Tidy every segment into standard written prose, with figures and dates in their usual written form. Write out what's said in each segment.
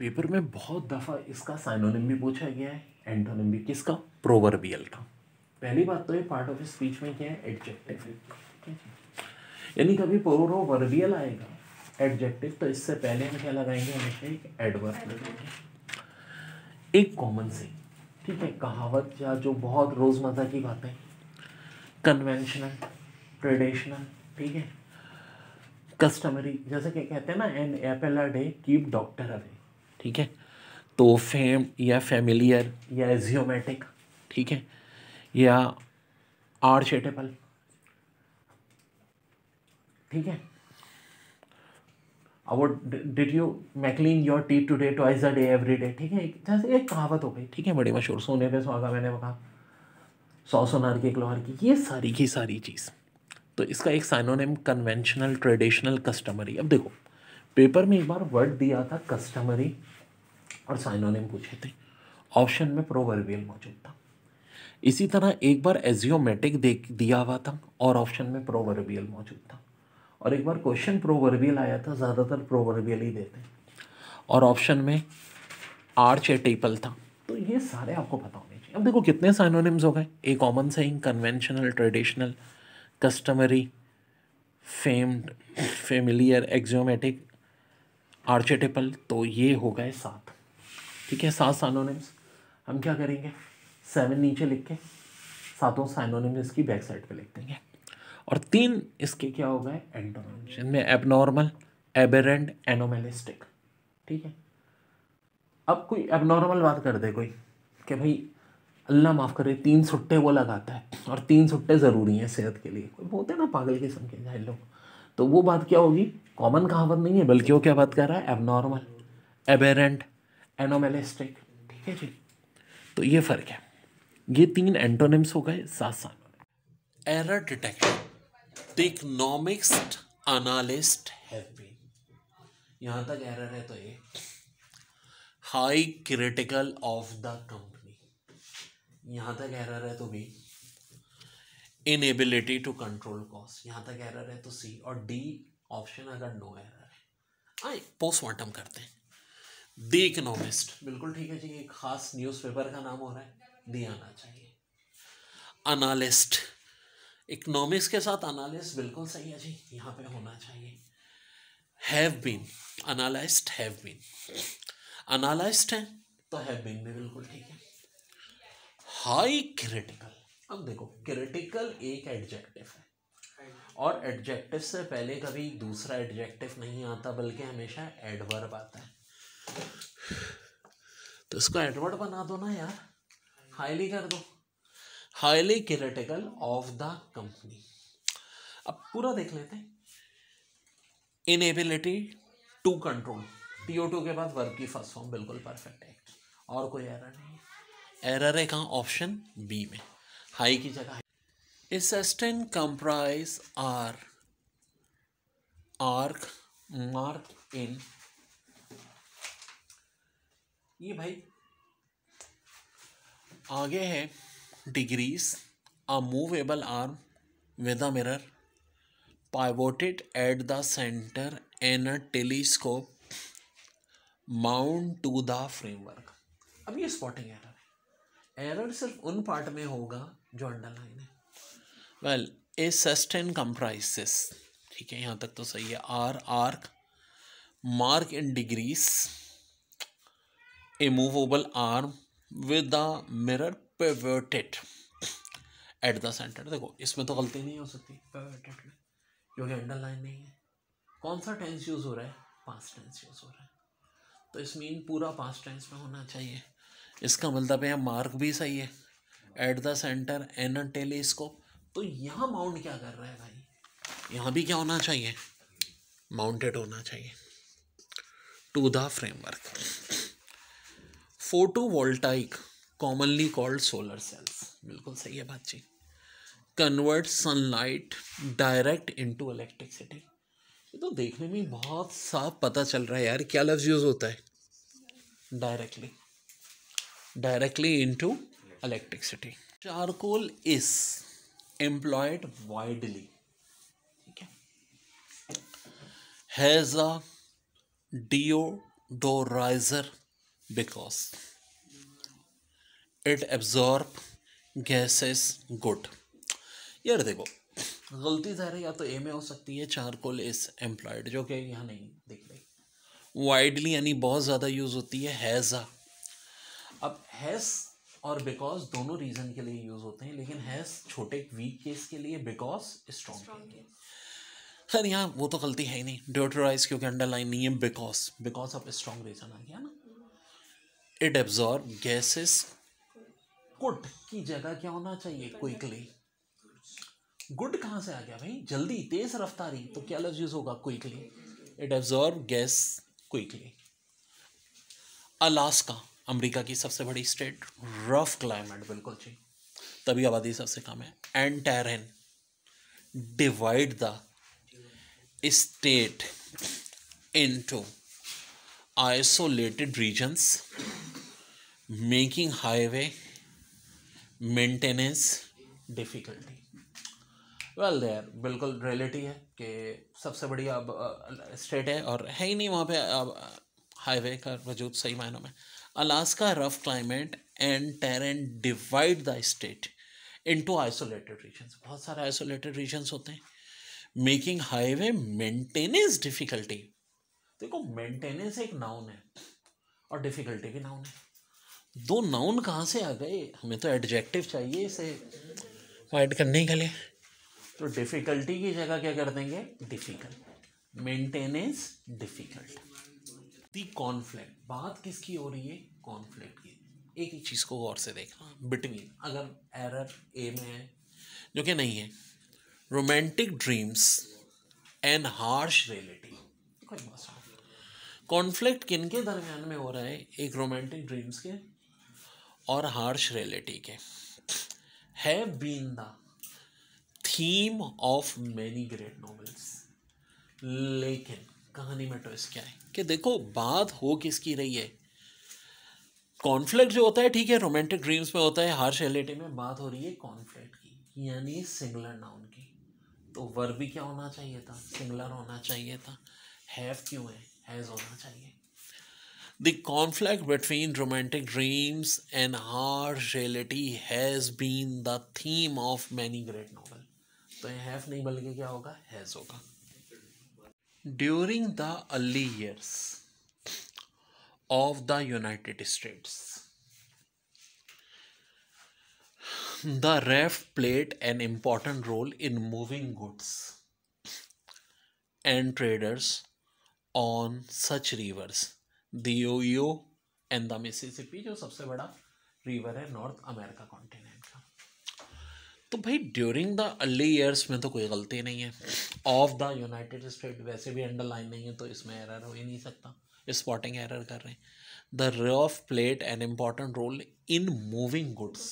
Paper में बहुत दफ़ा इसका साइनोनिम भी पूछा गया है, एंटोनिम भी। किसका? प्रोवर्बियल का। पहली बात तो ये पार्ट ऑफ स्पीच में क्या है? एडजेक्टिव है। यानी कभी प्रोवर्बियल आएगा एडजेक्टिव तो इससे पहले हम क्या लगाएंगे? हमेशा एक एडवर्ब लगाएंगे। एक कॉमन से, ठीक है, कहावत या जो बहुत रोज़मर्रा की बातें, कन्वेंशनल, ट्रेडिशनल, ठीक है, कस्टमरी, जैसे क्या कहते हैं ना, an apple a day keep doctor away, ठीक है। तो फेम या फेमिलियर या एजियोमेटिक, ठीक है, या आर्चेटेबल, ठीक है। अब did you McLean your teeth today twice a day every day, ठीक है। जैसे एक कहावत हो गई, ठीक है, बड़ी मशहूर, सोने पे सुहागा मैंने कहा, 100 सोनार की एक लोहार की, ये सारी की सारी चीज़। तो इसका एक साइनोनिम कन्वेंशनल, ट्रेडिशनल, कस्टमरी। अब देखो पेपर में एक बार वर्ड दिया था कस्टमरी और साइनोनिम पूछे थे, ऑप्शन में प्रोवर्बियल मौजूद था। इसी तरह एक बार एजियोमेटिक दिया हुआ था और ऑप्शन में प्रोवर्बियल मौजूद था। और एक बार क्वेश्चन प्रोवर्बियल आया था, ज़्यादातर प्रोवर्बियल ही देते हैं, और ऑप्शन में आर्चेटिपल था। तो ये सारे आपको पता होने चाहिए। अब देखो कितने साइनोनिम्स हो गए, a common saying, conventional, traditional, customary, famed, familiar, axiomatic, archetypal. तो ये हो गए 7, ठीक है, 7 साइनोनिम्स। हम क्या करेंगे, 7 नीचे लिख के सातों साइनोनिम्स इसकी बैक साइड पे लिख देंगे, और 3 इसके क्या हो गए? एंटोनिम्स, जिनमें एबनॉर्मल, एबेरेंट, एनोमेलिस्टिक, ठीक है। अब कोई एबनॉर्मल बात कर दे कोई कि भाई अल्लाह माफ़ करे 3 सुट्टे वो लगाता है और 3 सुट्टे ज़रूरी हैं सेहत के लिए, कोई होते हैं ना पागल किस्म के जाहिल लोग, तो वो बात क्या होगी? कॉमन कहावत नहीं है, बल्कि वो क्या बात कर रहा है? एबनॉर्मल, एबेरेंट, एनोमेलिस्टिक, ठीक है जी। तो ये फ़र्क है। ये 3 एंटोनिम्स हो गए, 7 synonym. Error detection, the economist analyst have been, यहाँ तक एरर है तो ये high critical of the company, यहाँ तक एरर है तो B inability to control cost, यहाँ तक एरर है तो सी, और डी ऑप्शन अगर नो एरर है। आए पोस्टमार्टम करते हैं। द इकोनॉमिस्ट, बिल्कुल ठीक है जी, एक खास न्यूज़पेपर का नाम हो रहा है, दी आना चाहिए। एनालिस्ट, इकोनॉमिक्स के साथ एनालिस्ट बिल्कुल सही है जी, यहाँ पे होना चाहिए। Have been, analyst have been, analyst है तो हैव बीन भी बिल्कुल ठीक है। हाई क्रिटिकल, अब देखो क्रिटिकल एक एडजेक्टिव है, और एडजेक्टिव से पहले कभी दूसरा एडजेक्टिव नहीं आता, बल्कि हमेशा एडवर्ब आता है। तो इसको एडवर्ब बना दो ना यार, हाईली कर दो, highly critical of the company. अब पूरा देख लेते हैं। इनएबिलिटी टू कंट्रोल, TO2 के बाद वर्ब की फर्स्ट फॉर्म, बिल्कुल परफेक्ट है, और कोई एरर नहीं है। एरर है कहाँ? ऑप्शन बी में, हाई की जगह। Assistant comprise arc mark in, ये भाई आगे है degrees, a movable arm with a mirror, pivoted at the center in a telescope, mount to the framework। अब ये स्पॉटिंग एरर है, एरर सिर्फ उन पार्ट में होगा जो अंडरलाइन है। वेल ए सस्टेन कंप्राइसेस, ठीक है, यहाँ तक तो सही है। Arc, mark in degrees, a movable arm with the mirror pivoted at the center। देखो इसमें तो गलती नहीं हो सकती pivoted में, क्योंकि अंडरलाइन नहीं है। कौन सा टेंस यूज हो रहा है? पास्ट टेंस यूज हो रहा है, तो इस मीन पूरा पास्ट टेंस में होना चाहिए। इसका मतलब है मार्क भी सही है, at the centre an a telescope. तो यहाँ माउंट क्या कर रहा है भाई? यहाँ भी क्या होना चाहिए? माउंटेड होना चाहिए to the framework. Photovoltaic commonly called solar cells, बिल्कुल सही है बात जी। Convert sunlight direct into electricity, ये तो देखने में बहुत साफ पता चल रहा है यार, क्या लफ्ज यूज होता है? Directly, directly into electricity. Charcoal is employed widely, ठीक है, has a dough riser because it absorb gases good. यार देखो, गलती ज़ाहिर है या तो ए में हो सकती है, चारकोल इज एम्प्लॉयड, जो कि यहाँ नहीं दिख रही। वाइडली यानी बहुत ज़्यादा यूज़ होती है हैज़ अ। अब हैज़ और बिकॉज दोनों रीज़न के लिए यूज़ होते हैं, लेकिन हैज़ छोटे वीक केस के लिए, बिकॉज स्ट्रॉन्ग के लिए। खैर यहाँ वो तो गलती है ही नहीं, ड्यूटराइज क्योंकि अंडरलाइन नहीं है, because because of strong reason आ गया ना। इट एब्जॉर्ब गैसेस गुड की जगह क्या होना चाहिए, क्विकली। गुड कहाँ से आ गया भाई, जल्दी, तेज रफ्तारी, तो क्या लफ्ज यूज होगा, quickly. It absorb gas quickly. Alaska America की सबसे बड़ी स्टेट, रफ क्लाइमेट, बिल्कुल जी, तभी आबादी सबसे कम है। And terrain divide the state into isolated regions, making highway maintenance difficulty. Well there बिल्कुल रियलिटी है कि सबसे बड़ी अब स्टेट है और है ही नहीं वहाँ पे अब हाईवे का वजूद सही मायनों में। Alaska rough climate and terrain divide the state into isolated regions, बहुत सारे आइसोलेटेड रीजन्स होते हैं। मेकिंग हाईवे मेंटेनेंस डिफिकल्टी, देखो मेंटेनेंस एक नाउन है और डिफिकल्टी भी नाउन है। दो नाउन कहाँ से आ गए, हमें तो एडजेक्टिव चाहिए इसे फाइट करने के लिए। तो डिफिकल्टी की जगह क्या कर देंगे, डिफिकल्ट, मेंटेनेंस डिफिकल्ट। दी कॉन्फ्लिक्ट, बात किसकी हो रही है, कॉन्फ्लिक्ट की। एक ही चीज को गौर से देखना, बिटवीन, अगर एरर ए में है जो कि नहीं है, romantic dreams and harsh reality. कोई मसला, कॉन्फ्लिक्ट किन के दरमियान में हो रहा है, एक रोमांटिक ड्रीम्स के और हार्श रियलिटी के। Have been the theme of many great novels, लेकिन कहानी में ट्विस्ट क्या है कि देखो बात हो किसकी रही है, कॉन्फ्लिक्ट जो होता है ठीक है रोमांटिक ड्रीम्स में होता है, हार्श रियलिटी में बात हो रही है कॉन्फ्लिक्ट की, यानी सिंगुलर नाउन की। तो वर्ब भी क्या होना चाहिए था, सिंगुलर होना चाहिए था। हैव क्यों है, हैज होना चाहिए। The conflict between romantic dreams and harsh reality has been the theme of many great novels. तो ये have नहीं बल्कि क्या होगा, has होगा। During the early years of the United States, the raft played an important role in moving goods and traders on such rivers, the Ohio and the Mississippi, जो सबसे बड़ा रिवर है नॉर्थ अमेरिका कॉन्टिनेंट का। तो भाई during the early years में तो कोई गलती नहीं है, ऑफ द यूनाइटेड स्टेट वैसे भी अंडरलाइन नहीं है तो इसमें एरर हो ही नहीं सकता, स्पॉटिंग एरर कर रहे हैं। The raft played an important role in moving goods,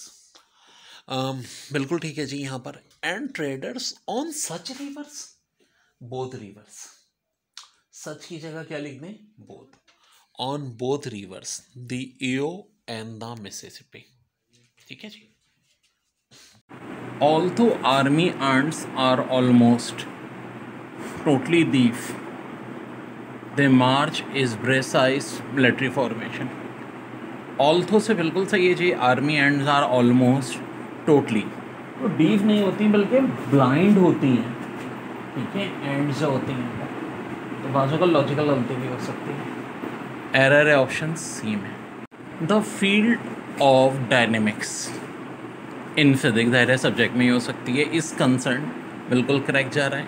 बिल्कुल ठीक है जी यहाँ पर। And traders on such rivers, both rivers, such की जगह क्या लिख दें, both, on both rivers, the Ohio and the Mississippi. ठीक है जी। Although army ants are almost totally deaf, they march is precise military formation. Although से बिल्कुल सही है जी, army ants are almost totally, तो डीफ नहीं होती बल्कि ब्लाइंड होती हैं, ठीक है, एंड्स जो होती हैं, तो बाजू का लॉजिकल गलती भी हो सकती है। एरर है ऑप्शन सी में। The field of dynamics in physics, ज़ाहिर है सब्जेक्ट में ही हो सकती है, इस कंसर्न बिल्कुल करेक्ट जा रहा है।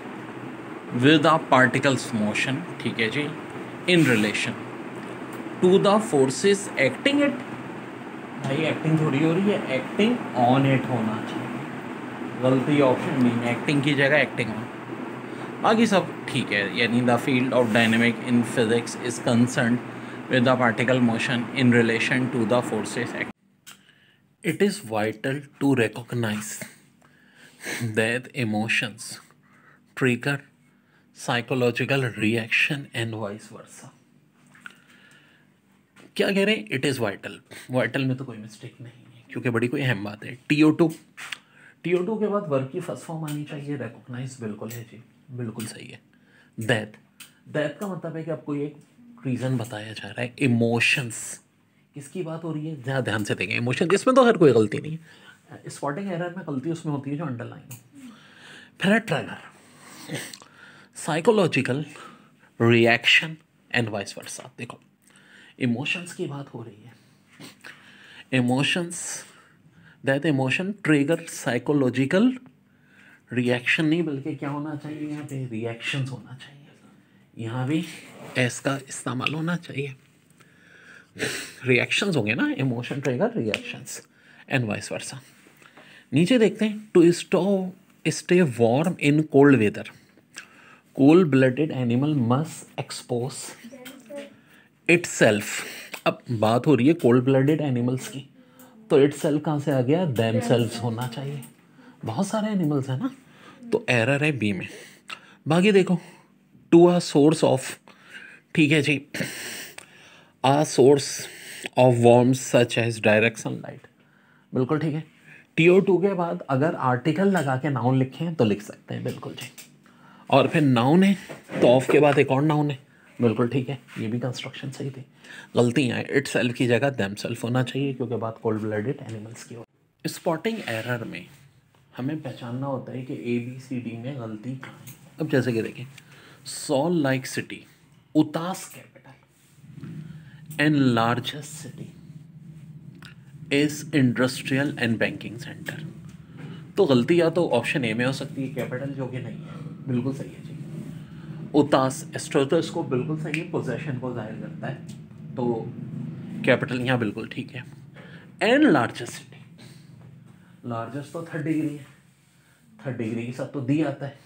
विद द पार्टिकल्स मोशन, ठीक है जी, in relation to the forces acting it, भाई एक्टिंग थोड़ी हो रही है, एक्टिंग ऑन इट होना चाहिए, गलती ऑप्शन बी में, एक्टिंग की जगह एक्टिंग ऑन, बाकी सब ठीक है। यानी the field of dynamic in physics is concern with the particle motion in relation to the forces acting. It is vital to recognize that emotions trigger psychological reaction and vice versa. क्या कह रहे हैं, it is vital, vital में तो कोई mistake नहीं है क्योंकि बड़ी कोई अहम बात है। TO2, TO2 के बाद वर्ब की फर्स्ट फॉर्म आनी चाहिए, रिकॉग्नाइज बिल्कुल है जी, बिल्कुल सही है। दैट, दैट का मतलब है कि अब कोई एक रीज़न बताया जा रहा है इमोशंस। किसकी बात हो रही है, ज़्यादा ध्यान से देखें। इमोशन, इसमें तो हर कोई गलती नहीं है, स्पॉटिंग एरर में गलती उसमें होती है जो अंडरलाइन हो। फिर है trigger, psychological reaction and vice वर्सा। देखो इमोशंस की बात हो रही है, emotions, that emotion trigger psychological reaction, नहीं बल्कि क्या होना चाहिए यहाँ पे, रिएक्शंस होना चाहिए। यहाँ भी एस का इस्तेमाल होना चाहिए, रिएक्शंस होंगे ना, emotion trigger reactions and vice versa. नीचे देखते हैं, to stay warm in cold weather, cold blooded animal must expose itself. अब बात हो रही है कोल्ड ब्लडेड एनिमल्स की, तो इटसेल्फ कहाँ से आ गया, देमसेल्व्स होना चाहिए। बहुत सारे एनिमल्स हैं ना, तो एरर है बी में। बाकी देखो, टू अ सोर्स ऑफ, ठीक है जी, a source of warmth such as direct sunlight, बिल्कुल ठीक है। TO2 के बाद अगर आर्टिकल लगा के नाउन लिखें तो लिख सकते हैं, बिल्कुल जी। और फिर नाउन है तो ऑफ के बाद एक और नाउन है, बिल्कुल ठीक है, ये भी कंस्ट्रक्शन सही थी। गलतियाँ, इट सेल्फ की जगह दैम सेल्फ होना चाहिए क्योंकि बात कोल्ड ब्लडेड एनिमल्स की हो। स्पॉटिंग एरर में हमें पहचानना होता है कि ABCD में गलती कहाँ है। अब जैसे कि देखें, salt lake city, Utah's capital and largest city is industrial and banking centre. तो गलती या तो ऑप्शन ए में हो सकती है, कैपिटल, जो कि नहीं है, बिल्कुल सही है जी। उतास एस्ट्रोटस को बिल्कुल सही है, पोजेशन को जाहिर करता है, तो कैपिटल यहाँ बिल्कुल ठीक है। एंड लार्जेस्ट सिटी, लार्जेस्ट तो 3rd डिग्री है, 3rd डिग्री के साथ तो दी आता है,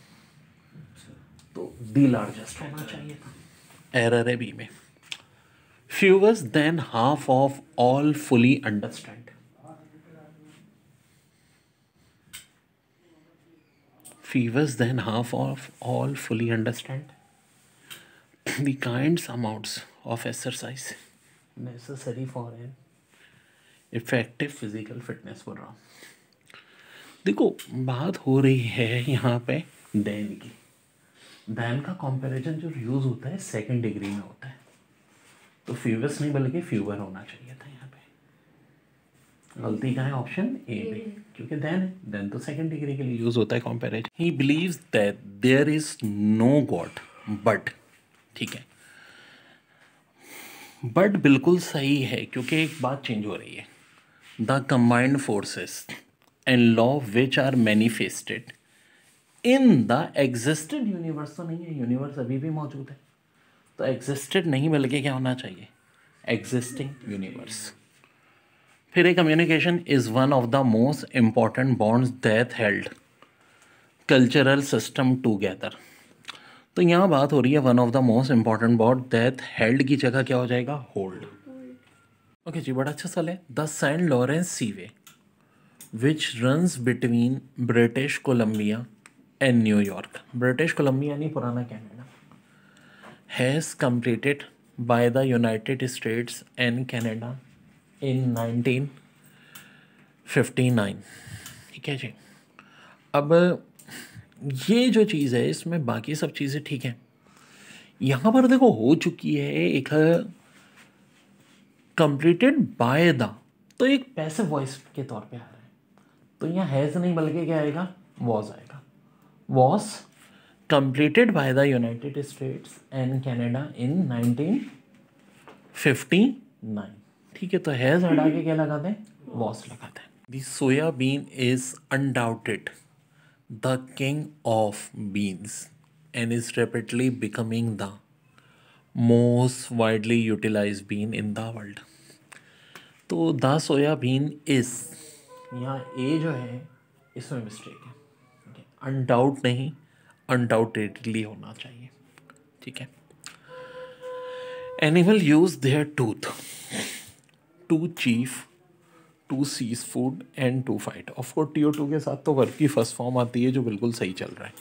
तो दी लार्जेस्ट होना चाहिए था। एरर है बी में। Fewest than half of all fully understand. Fewest than half of all fully understand the kinds amounts of exercise necessary for an effective physical fitness बोल रहा हूँ। देखो बात हो रही है यहाँ पे देन की, देन का कंपैरिजन जो यूज़ होता है 2nd डिग्री में होता है, तो फ्यूवेस्ट नहीं बल्कि फ्यूवर होना चाहिए था यहाँ पे। गलती का है ऑप्शन ए में, क्योंकि देन तो 2nd डिग्री के लिए यूज होता है comparison. He believes that there is no god but, ठीक है, बट बिल्कुल सही है क्योंकि एक बात चेंज हो रही है। The combined forces and law which are manifested in the existed universe, तो नहीं है, यूनिवर्स अभी भी मौजूद है, तो एग्जिस्टेड नहीं बल्कि क्या होना चाहिए, एग्जिस्टिंग यूनिवर्स। फिर a communication is one of the most important bonds that held cultural system together. तो यहाँ बात हो रही है one of the most important bond that held की जगह क्या हो जाएगा, होल्ड। ओके जी, बड़ा अच्छा सवाल है। The Saint Lawrence सीवे which runs between British Columbia and New York, British Columbia नहीं, पुराना Canada, has completed by the United States and Canada in 1959, ठीक है जी। अब ये जो चीज़ है इसमें बाकी सब चीज़ें ठीक हैं, यहाँ पर देखो हो चुकी है एक कंप्लीटेड बाय द, तो एक पैसिव वॉइस के तौर पे आ रहा है, तो यहाँ हैज़ नहीं बल्कि क्या आएगा, वॉज आएगा। Was completed by the United States and Canada in 1959, ठीक है, तो हैज़ हटा के क्या लगाते हैं, वॉस लगाते हैं। The soybean is undoubted the king of beans and is rapidly becoming the most widely utilized bean in the world। तो the soybean is, यहाँ ए जो है इसमें मिस्टेक है, अनडाउट नहीं, अनडाउटेडली होना चाहिए, ठीक है। Animal use their tooth to chief, to seize food and to fight. Of course TO2 के साथ तो वर्ब की फर्स्ट फॉर्म आती है जो बिल्कुल सही चल रहा है।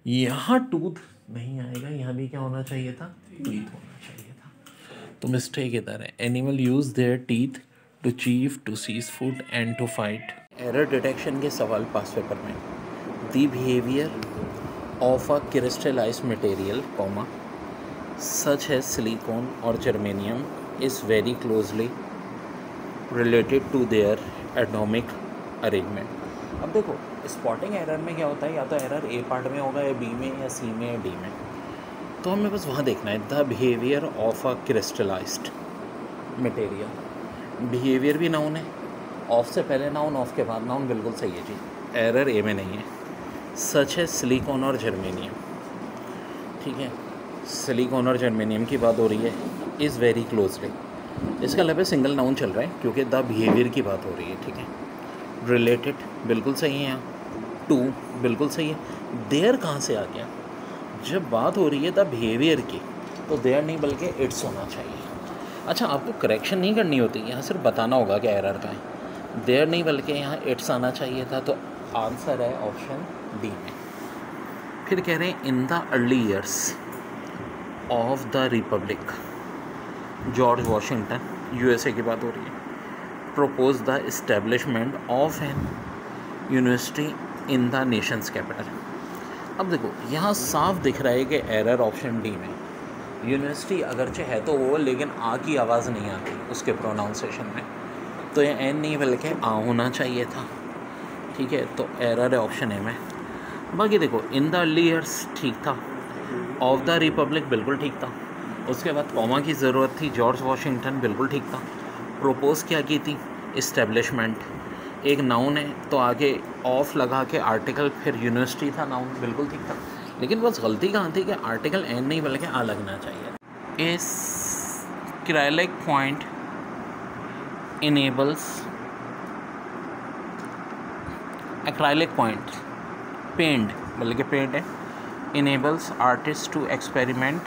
यहाँ टूथ नहीं आएगा, यहाँ भी क्या होना चाहिए था, टीथ होना चाहिए था, तो मिस्टेक इधर है। Animal use their teeth to chief, to seize food and to fight. Error detection के सवाल पास पेपर में, the behaviour of a crystallized material, comma, such as silicon or germanium is very closely related to their atomic arrangement. अब देखो spotting error में क्या होता है, या तो एरर ए पार्ट में होगा या बी में या सी में या डी में, तो हमें बस वहाँ देखना है the behaviour of a crystallised material. Behaviour भी नाउन है, ऑफ से पहले नाउन, ऑफ के बाद नाउन, बिल्कुल सही है जी, एरर ए में नहीं है। सच है सिलिकॉन और जर्मेनियम, ठीक है, सिलिकॉन और जर्मेनियम की बात हो रही है, इज़ वेरी क्लोजली, इसका मतलब है सिंगल नाउन चल रहा है क्योंकि द बिहेवियर की बात हो रही है, ठीक है। रिलेटेड बिल्कुल सही है, यहाँ टू बिल्कुल सही है। देयर कहाँ से आ गया, जब बात हो रही है द बिहेवियर की तो देयर नहीं बल्कि इट्स होना चाहिए। अच्छा, आपको करेक्शन नहीं करनी होती, यहाँ सिर्फ बताना होगा कि एरर का है। देयर नहीं बल्कि यहाँ इट्स आना चाहिए था, तो आंसर है ऑप्शन डी में। फिर कह रहे हैं in the early years of the republic, George Washington, USA की बात हो रही है, propose the establishment of an university in the nation's capital. अब देखो यहाँ साफ दिख रहा है कि एरर ऑप्शन डी में, यूनिवर्सिटी अगरचे है तो वो, लेकिन आ की आवाज़ नहीं आती उसके प्रोनाउंसिएशन में, तो ये एन नहीं बल्कि आ होना चाहिए था, ठीक है, तो एरर है ऑप्शन ए में। बाकी देखो इन द अर्ली ईयर्स ठीक था, ऑफ द रिपब्लिक बिल्कुल ठीक था, उसके बाद कॉमा की ज़रूरत थी, जॉर्ज वॉशिंगटन बिल्कुल ठीक था, प्रोपोज़ क्या की थी, इस्टेब्लिशमेंट, एक नाउन है तो आगे ऑफ लगा के आर्टिकल, फिर यूनिवर्सिटी था नाउन, बिल्कुल ठीक था। लेकिन बस गलती कहाँ थी कि आर्टिकल एन नहीं बल्कि आ लगना चाहिए। इस acrylic point enables, acrylic point paint बल्कि पेंट है, enables artist to experiment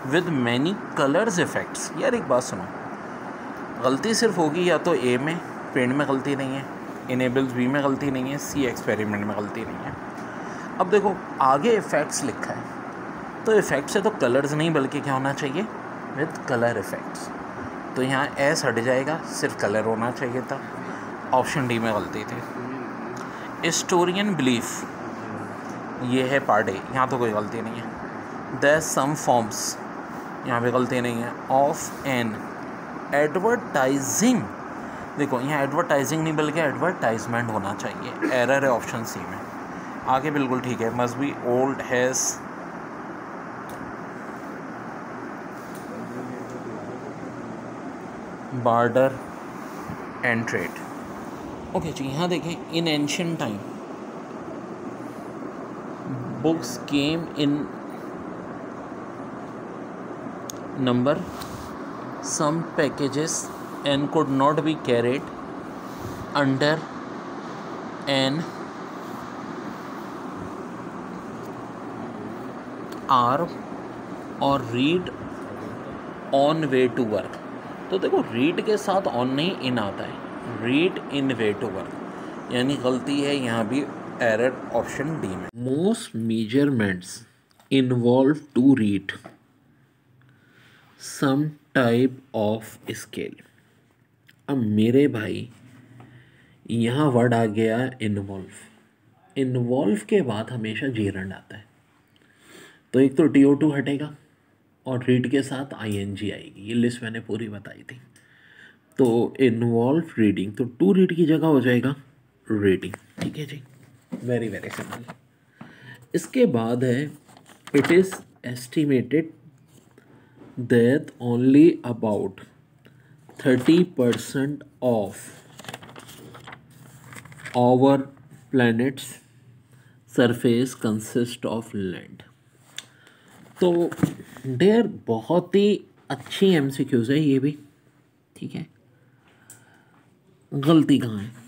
with many colours effects. यार एक बात सुनो, गलती सिर्फ होगी या तो ए में पेंट में गलती नहीं है, इनेबल्स बी में गलती नहीं है, सी एक्सपेरिमेंट में गलती नहीं है। अब देखो आगे इफ़ेक्ट्स लिखा है, तो इफ़ेक्ट से तो कलर्स नहीं बल्कि क्या होना चाहिए, विद कलर इफ़ेक्ट्स, तो यहाँ एस हट जाएगा, सिर्फ कलर होना चाहिए था, ऑप्शन डी में गलती थी। हिस्टोरियन बिलीफ, ये है पार्ट ए, यहाँ तो कोई गलती नहीं है। द सम फॉर्म्स, यहाँ पे गलती नहीं है, ऑफ एन एडवर्टाइजिंग, देखो यहाँ एडवर्टाइजिंग नहीं बल्कि एडवर्टाइजमेंट होना चाहिए, एरर है ऑप्शन सी में। आगे बिल्कुल ठीक है, must be old has border and trade. Okay जी, यहाँ देखें in ancient time books came in number, some packages and could not be carried under an arm or read on way to work। तो देखो read के साथ on नहीं in आता है, read in way to work, यानी गलती है यहाँ भी, एरर ऑप्शन डी में। Most measurements involve to read some type of scale. अब मेरे भाई यहाँ वर्ड आ गया इन्वॉल्व, इन्वॉल्व के बाद हमेशा जेरंड आता है, तो एक तो TO2 हटेगा और रीड के साथ ING आएगी, ये लिस्ट मैंने पूरी बताई थी। तो इन्वॉल्व रीडिंग, तो टू रीड की जगह हो जाएगा रीडिंग, ठीक है जी, वेरी वेरी सिंपल। इसके बाद है it is estimated that only about 30% of our planet's surface consists of land। तो डेयर बहुत ही अच्छी MCQs है ये भी, ठीक है, गलती कहाँ है,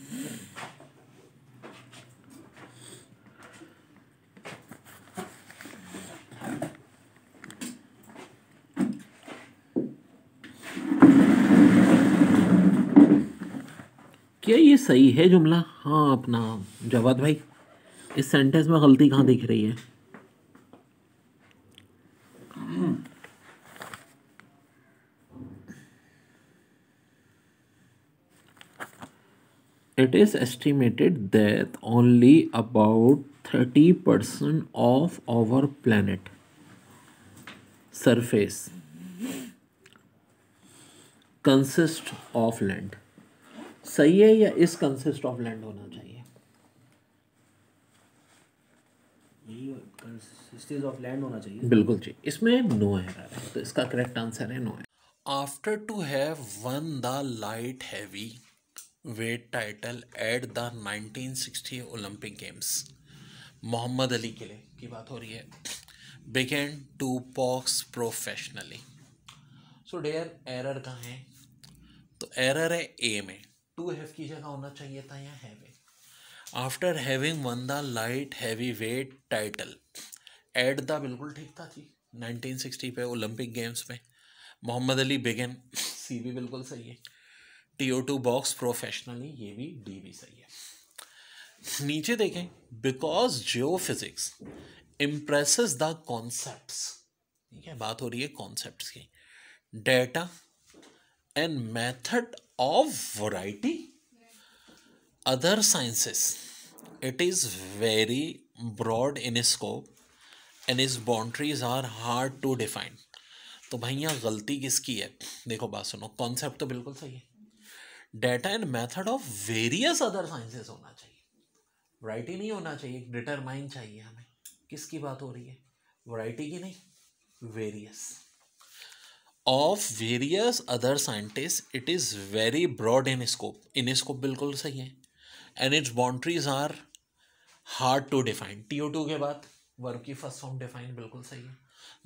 क्या ये सही है जुमला? हाँ अपना जवाद भाई, इस सेंटेंस में गलती कहाँ दिख रही है? It is estimated that only about 30% of our planet surface consist of land, सही है या इस कंसिस्ट ऑफ लैंड होना चाहिए? यही कंसिस्ट ऑफ लैंड होना चाहिए। बिल्कुल जी, इसमें नो एरर है, तो इसका करेक्ट आंसर है नो है। After to have one the light heavy weight title at the 1960 Olympic games, Muhammad Ali Clay की बात हो रही है, begin to box professionally. So there error कहाँ है? तो एरर है ए में, टू हैव की जगह होना चाहिए था या have. After having one the light heavy weight title at the, बिल्कुल ठीक था जी, 1960 पे ओलंपिक गेम्स में। मोहम्मद अली बिगन, सी भी बिल्कुल सही है। TO2 बॉक्स प्रोफेशनली, ये भी डी भी सही है। नीचे देखें, because geophysics impresses the concepts, ठीक है, बात हो रही है कॉन्सेप्ट्स की, data and method of variety other sciences, it is very broad in scope and is boundaries are hard to define. तो भाई यहाँ गलती किसकी है? देखो बात सुनो, कॉन्सेप्ट तो बिल्कुल सही है, data and method of various other sciences होना चाहिए, वैरायटी नहीं होना चाहिए, डिटरमाइन चाहिए हमें। किसकी बात हो रही है? वैरायटी की नहीं, various of various other scientist, it is very broad in scope, in scope बिल्कुल सही है, and its boundaries are hard to define. TO2 के बाद वर्ब की फर्स्ट फॉर्म डिफाइन, बिल्कुल सही है।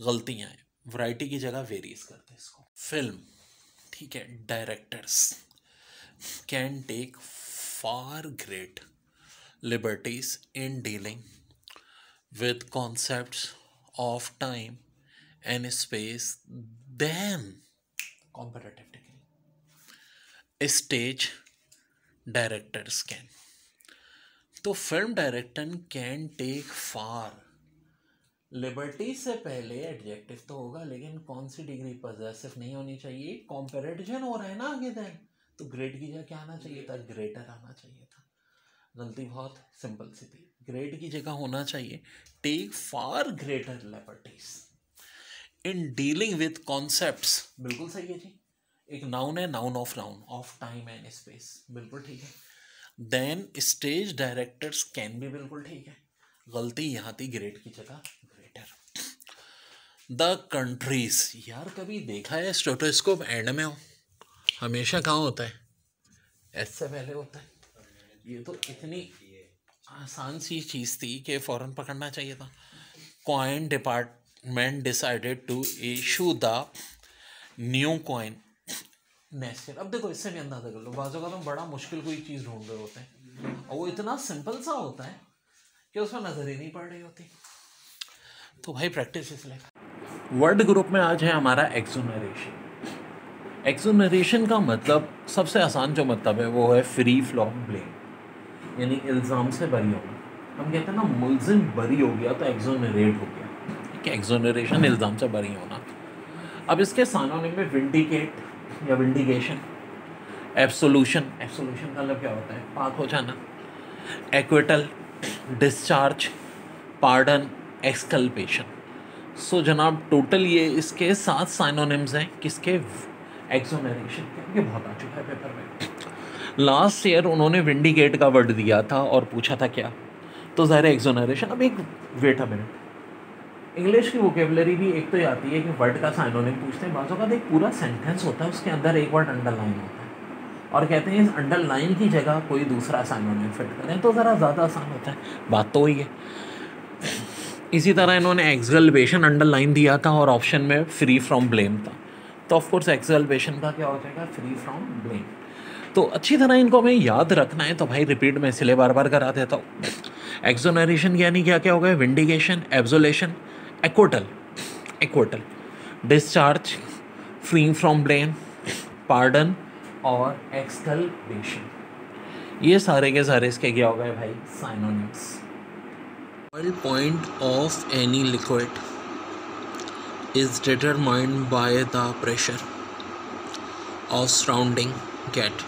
गलतियाँ हैं, वैरायटी की जगह वेरियस करते हैं इसको। फिल्म, ठीक है, directors can take far great liberties in dealing with concepts of time and space than comparative degree stage directors can. तो film director can take far, liberty से पहले एडजेक्टिव तो होगा, लेकिन कौन सी डिग्री? पॉजेसिव नहीं होनी चाहिए, कॉम्पैरिजन हो रहा है ना आगे, देन तो ग्रेट की जगह क्या आना चाहिए था? ग्रेटर आना चाहिए था। गलती बहुत सिंपल सी थी, ग्रेट की जगह होना चाहिए take far greater liberties in dealing with concepts, बिल्कुल सही है जी। एक नाउन है, noun of time and space, बिल्कुल ठीक है। देन स्टेज डायरेक्टर्स कैन भी, बिल्कुल ठीक है। गलती यहाँ थी, ग्रेट की जगह ग्रेटर। द कंट्रीज, यार कभी देखा है स्टेथोस्कोप एंड में हो? हमेशा कहाँ होता है? एस से पहले होता है। ये तो इतनी आसान सी चीज़ थी कि फ़ौरन पकड़ना चाहिए था। Coin department decided to issue the new coin next year. अब देखो, इससे भी अंदाजा कर लो, बाजू का तो बड़ा मुश्किल कोई चीज़ ढूंढ रहे होते हैं और वो इतना सिंपल सा होता है कि उसमें नज़र ही नहीं पड़ रही होती। तो भाई प्रैक्टिस इसलिए। वर्ड ग्रुप में आज है हमारा एक्सोनरेशन। एक्सोनरेशन का मतलब, सबसे आसान जो मतलब है वो है फ्री फ्रॉम ब्लेम, यानी इल्ज़ाम से बरी होना। हम कहते हैं ना, मुल्जिम बरी हो गया तो एक्सोनरेट हो गया, ठीक है। एक्सोनरेशन इल्ज़ाम से बरी होना। अब इसके सानोनिम में विंडिकेट या विंडिकेशन, एब्सोल्यूशन, एब्सोल्यूशन का मतलब क्या होता है? पाक हो जाना। Acquittal, discharge, pardon, exculpation. So जनाब टोटल ये इसके 7 साइनोनिम्स हैं किसके? एक्सोनरेशन के। ये बहुत आ चुका है पेपर में। लास्ट ईयर उन्होंने विंडिकेट का वर्ड दिया था और पूछा था क्या, तो ज़ाहिर है एक्सोनरेशन। अब एक वेट अ मिनट, इंग्लिश की वोकेबलरी भी एक तो ये आती है कि वर्ड का साइनोनिम पूछते हैं, बाज़ों का एक पूरा सेंटेंस होता है, उसके अंदर एक वर्ड अंडरलाइन होता है और कहते हैं इस अंडरलाइन की जगह कोई दूसरा साइनोनिम फिट करें, तो ज़रा ज़्यादा आसान होता है। बात तो वही है। इसी तरह इन्होंने एक्सगल्बेशन अंडरलाइन दिया था और ऑप्शन में फ्री फ्रॉम ब्लेम था, तो ऑफकोर्स एक्सगल्बेशन का क्या हो जाएगा? Free from blame. तो अच्छी तरह इनको हमें याद रखना है, तो भाई रिपीट में इसलिए बार बार करा देता हूँ। एक्सोनरेशन यानी क्या क्या हो गया? Vindication, absolution, acquittal, discharge, free from blame, pardon और एक्सकल्पेशन। ये सारे के सारे इसके क्या हो गए भाई? Synonyms. Boil point of any liquid is determined by the pressure of surrounding gas.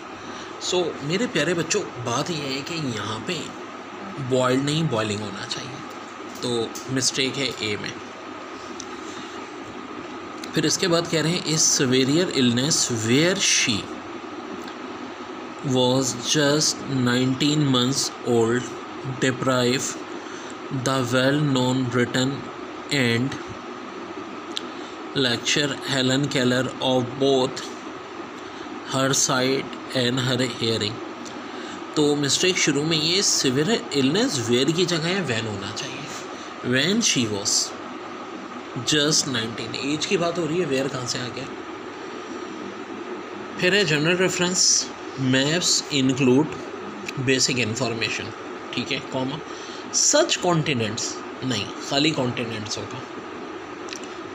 So मेरे प्यारे बच्चों, बात यह है कि यहाँ पे बॉइल्ड नहीं बॉइलिंग होना चाहिए, तो मिस्टेक है ए में। फिर इसके बाद कह रहे हैं is severe illness where she was just 19 months old deprive the well-known written and lecturer Helen Keller of both her sight and her hearing। तो मिस्टेक शुरू में ये सिवियर इलनेस वेयर की जगह है वैन होना चाहिए। When she was just 19, age की बात हो रही है, वेयर कहाँ से आ गया। फिर है general reference, maps include basic information, ठीक है, कॉमा सच कॉन्टिनेंट्स, नहीं खाली कॉन्टिनेंट्स होगा,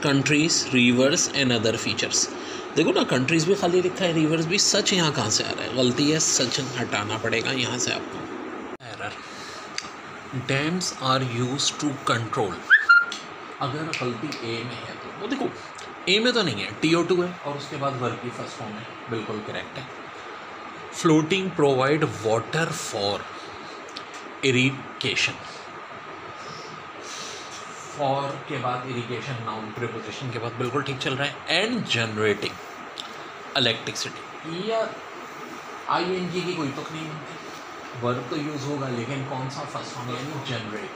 countries reverse and other features. देखो ना कंट्रीज भी खाली लिखा है, रिवर्स भी, सच यहाँ कहाँ से आ रहा है, गलती है, सच हटाना पड़ेगा यहाँ से आपको। Error, dams are use to control, अगर गलती ए में है तो वो देखो ए में तो नहीं है, TO2 है और उसके बाद वर्ब की फर्स्ट फॉर्म है, बिल्कुल करेक्ट है। Floating provide water for irrigation, for के बाद इरिगेशन नाउन प्रीपोजिशन के बाद बिल्कुल ठीक चल रहा है। एंड जनरेटिंग इलेक्ट्रिसिटी, या ING की कोई तुक नहीं बनती, वर्ब तो यूज़ होगा लेकिन कौन सा फर्स्ट फॉर्म, यानी जनरेट,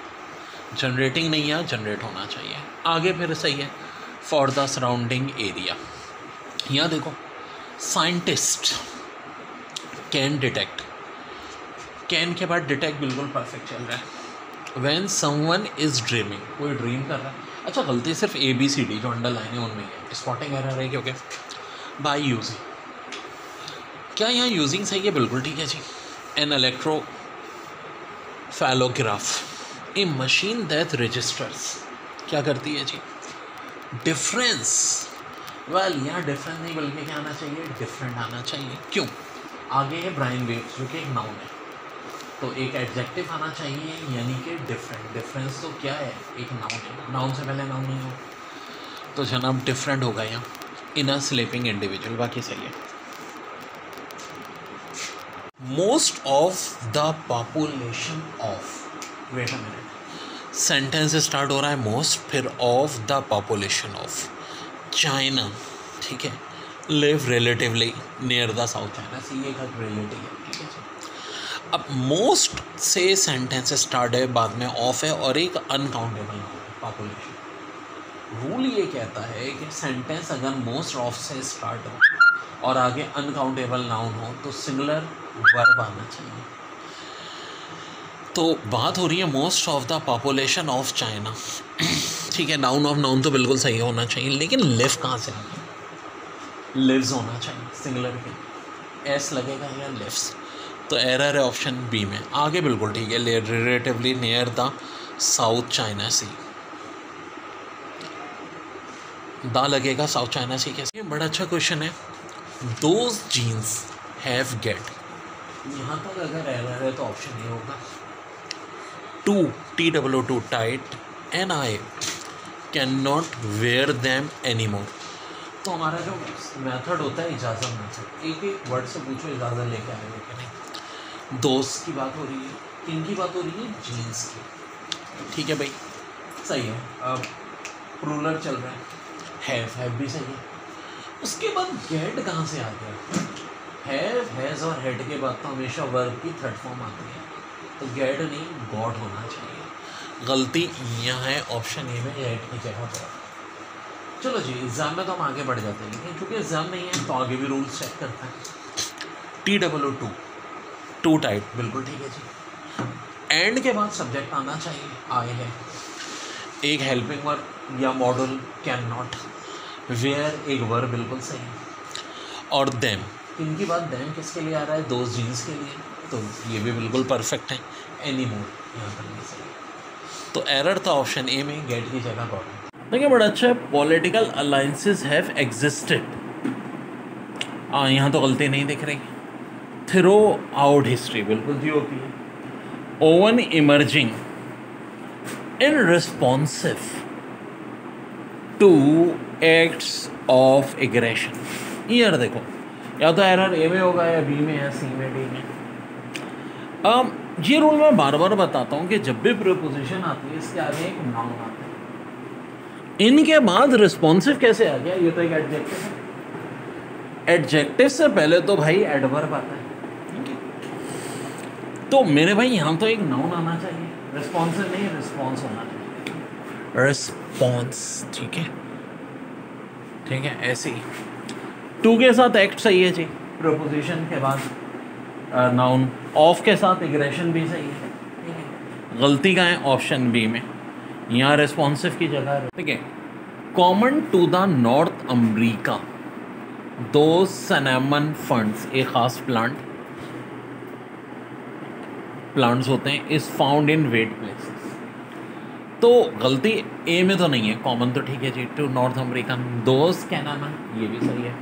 जनरेटिंग नहीं है, जनरेट होना चाहिए। आगे फिर सही है फॉर द सराउंडिंग एरिया, यहाँ देखो साइंटिस्ट कैन डिटेक्ट, कैन के बाद डिटेक्ट बिल्कुल परफेक्ट चल रहा है। When someone is dreaming, कोई ड्रीम कर रहा है, अच्छा गलती सिर्फ ABCD जो अंडरलाइन है उनमें है, स्पॉटिंग एरर है क्योंकि बाय यूजिंग, क्या यहाँ यूजिंग सही है, बिल्कुल ठीक है जी। An electroencephalograph, a machine that registers, क्या करती है जी, डिफरेंस, वेल यहाँ डिफरेंस नहीं बल्कि क्या आना चाहिए, डिफरेंट आना चाहिए, क्यों, आगे है ब्राइन वेव्स जो कि एक नाउन है, तो एक एडजेक्टिव आना चाहिए यानी कि डिफरेंट, डिफरेंस तो क्या है, एक नाउन है, नाउन से पहले नाउन नहीं हो तो जनाब डिफरेंट होगा यहाँ, इन अ स्लीपिंग इंडिविजुअल, बाकी सही है। Most of the population of, wait a minute, sentence start हो रहा है मोस्ट, फिर of the population of China, ठीक है, live relatively near the South China, Sea एक रिलेटिव है, ठीक है जी। अब मोस्ट से सेंटेंस स्टार्ट है, बाद में ऑफ है और एक अनकाउंटेबल पॉपुलेशन। रूल ये कहता है कि सेंटेंस अगर मोस्ट ऑफ से स्टार्ट हो और आगे अनकाउंटेबल नाउन हो तो सिंगुलर वर्ब आना चाहिए। तो बात हो रही है most of the population of China, ठीक है, नाउन ऑफ नाउन तो बिल्कुल सही होना चाहिए, लेकिन लिव कहाँ से आ गया, लिव्स होना चाहिए सिंगुलर के, एस लगेगा या लिव्स, तो एरर है ऑप्शन बी में। आगे बिल्कुल ठीक है, relatively near the South China Sea, the लगेगा साउथ चाइना सी कैसे, ये बड़ा अच्छा क्वेश्चन है। दोज जीन्स हैव गेट, यहाँ तक अगर एरर है तो ऑप्शन ए होगा। TOO tight and I can not where them any more, तो हमारा जो मेथड होता है इजाज़त मेथड, एक एक वर्ड से पूछो इजाज़त लेके आएंगे कि नहीं। दोस्त की बात हो रही है, किन की बात हो रही है, जीन्स की, ठीक है भाई, सही है। अब प्लूरल चल रहा है, हैव भी सही है। उसके बाद गेट कहाँ से आ गया, हैज़ और हेड के बाद तो हमेशा वर्ब की थर्ड फॉर्म आती है, तो गेट नहीं गॉट होना चाहिए। गलती यहाँ है ऑप्शन ए में, गेट की जगह पर। चलो जी एग्ज़ाम में तो हम आगे बढ़ जाते हैं, लेकिन चूँकि एग्ज़ाम नहीं है तो आगे भी रूल्स चेक करते हैं। TOO टू टाइट, बिल्कुल ठीक है जी। एंड के बाद सब्जेक्ट आना चाहिए, आए है। एक हेल्पिंग वर्ब या मॉडल, कैन नॉट, वेयर एक वर्ब, बिल्कुल सही है। और देम, इनकी बात देम किसके लिए आ रहा है, दोस्त जीन्स के लिए, तो ये भी बिल्कुल परफेक्ट है। एनी मोर यहाँ पर नहीं सही, तो एरर था ऑप्शन ए में, गेट की जगह गॉट। देखिए बड़ा अच्छा है, पॉलिटिकल अलाइंसेस हैव एग्जिस्टेड, यहाँ तो गलती नहीं दिख रही। थ्रू आउट हिस्ट्री, बिल्कुल जी होती है। Oven emerging in responsive to acts of aggression, ईयर देखो या तो एरर ए में होगा या बी में या सी में, डी में। ये रूल मैं बार बार बताता हूँ कि जब भी प्रीपोजिशन आती है इसके आगे एक नाउन आता है। इनके बाद रिस्पॉन्सिव कैसे आ गया? ये तो एक एडजेक्टिव है। एडजेक्टिव से पहले तो भाई एडवर्ब आता है, ठीक है? तो मेरे भाई यहाँ तो एक नाउन आना चाहिए, रिस्पॉन्सिव नहीं, रिस्पॉन्स होना चाहिए, रिस्पॉन्स, ठीक है? ठीक है, ऐसे ही टू के साथ एक्ट सही है जी, प्रोपोजिशन के बाद नाउन, ऑफ के साथ एग्रेशन भी सही है, ठीक है? गलती का है ऑप्शन बी में, यहाँ रिस्पॉन्सिव की जगह है, ठीक है? Common to the North America दो सैनेमन फंड्स, एक खास प्लांट्स होते हैं, is found in wet places. तो गलती ए में तो नहीं है, कॉमन तो ठीक है जी, टू नॉर्थ अमेरिकन दोस कैनामन, ये भी सही है।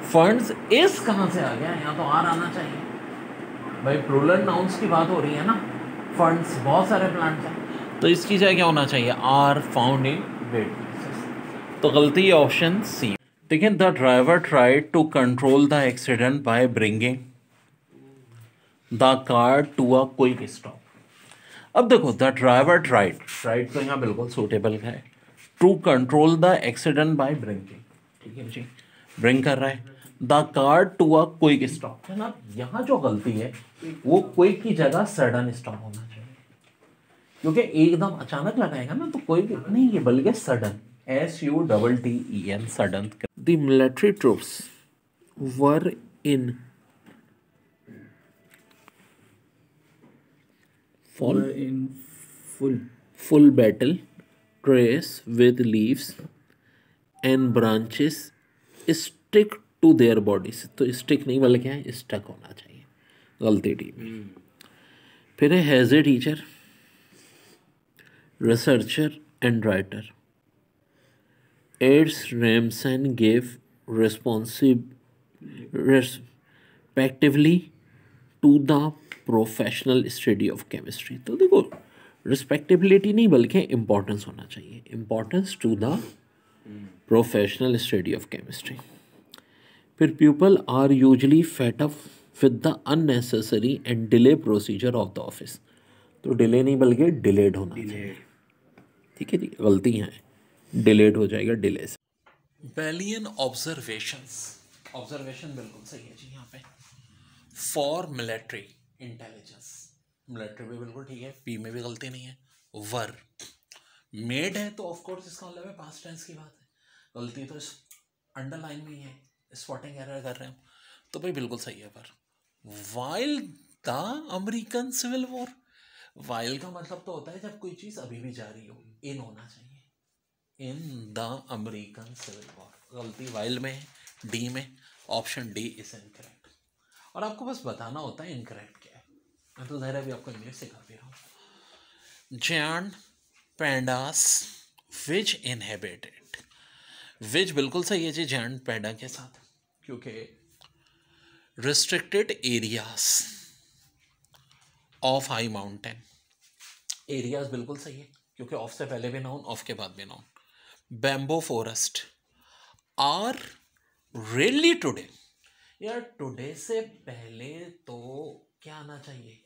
फंड्स इस कहाँ से आ गया? यहाँ तो आर आना चाहिए भाई, प्लूरल नाउन्स की बात हो रही है ना, फंड्स बहुत सारे प्लांट्स हैं, तो इसकी जगह क्या होना चाहिए? Are found in wet places. तो गलती है ऑप्शन सी। ठीक है, the driver tried to control the accident by bringing the car to a quick stop. अब देखो, द ड्राइवर ट्राइड तो यहाँ बिल्कुल सूटेबल है, to control the accident by bringing, ठीक है जी, ब्रिंग कर रहा है the car to a quick stop, है ना? यहाँ जो गलती है वो क्विक की जगह सडन स्टॉप होना चाहिए, क्योंकि एकदम अचानक लगाएगा ना तो क्विक नहीं, ये बल्कि sudden, SUDDEN, sudden. The military troops were in full battle trays with leaves and branches stick to their bodies। तो स्टिक नहीं बल्कि है स्टक होना चाहिए, गलती डी में। फिर है has a teacher, researcher and writer, Ed's Remsen gave respectively to the professional study of chemistry. तो देखो, रिस्पेक्टेबिलिटी नहीं बल्कि इम्पोर्टेंस होना चाहिए, importance to the professional study of chemistry. फिर people are usually fed up with the unnecessary and delay procedure of the office. तो delay नहीं बल्कि डिलेड होना चाहिए, ठीक है जी, गलती है, डिलेड हो जाएगा डिले से। बेलियन ऑब्जर्वेशन बिल्कुल सही है जी यहाँ पे, फॉर मिलिट्री इंटेलिजेंस, मिलिट्री भी बिल्कुल ठीक है, पी में भी गलती नहीं है। वर मेड है तो ऑफकोर्स इसका मतलब है पास्ट टेंस की बात है, गलती तो इस अंडरलाइन में ही है, स्पॉटिंग एरर कर रहे हैं, तो भाई बिल्कुल सही है। पर while the American civil war, while का मतलब तो होता है जब कोई चीज़ अभी भी जारी हो, इन होना चाहिए, in the American civil war, गलती वाइल में है, डी में, ऑप्शन डी इज इनकरेक्ट। और आपको बस बताना होता है इनकरेक्ट क्या है, मैं तो ज़ाहिर अभी आपको इंग्लिश सिखा भी रहा हूँ। जैन पैंडास विच इनहेबिटेड, विच बिल्कुल सही है जी जैन पैंडा के साथ, क्योंकि restricted areas of high mountain, areas बिल्कुल सही है क्योंकि ऑफ से पहले भी नाउन, ऑफ के बाद भी noun. Bamboo forest are rarely today, यार टुडे से पहले तो क्या आना चाहिए?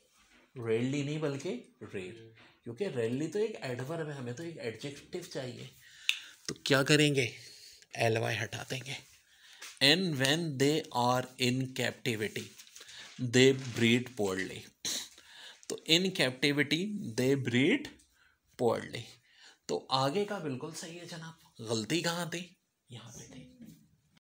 रेयरली नहीं बल्कि रेयर, क्योंकि रेयरली तो एक एडवर्ब है, हमें तो एक एडजेक्टिव चाहिए, तो क्या करेंगे? ly हटा देंगे। And when they are in captivity they breed poorly, तो in captivity they breed poorly, तो आगे का बिल्कुल सही है जनाब, गलती कहाँ थी? यहाँ पे थी।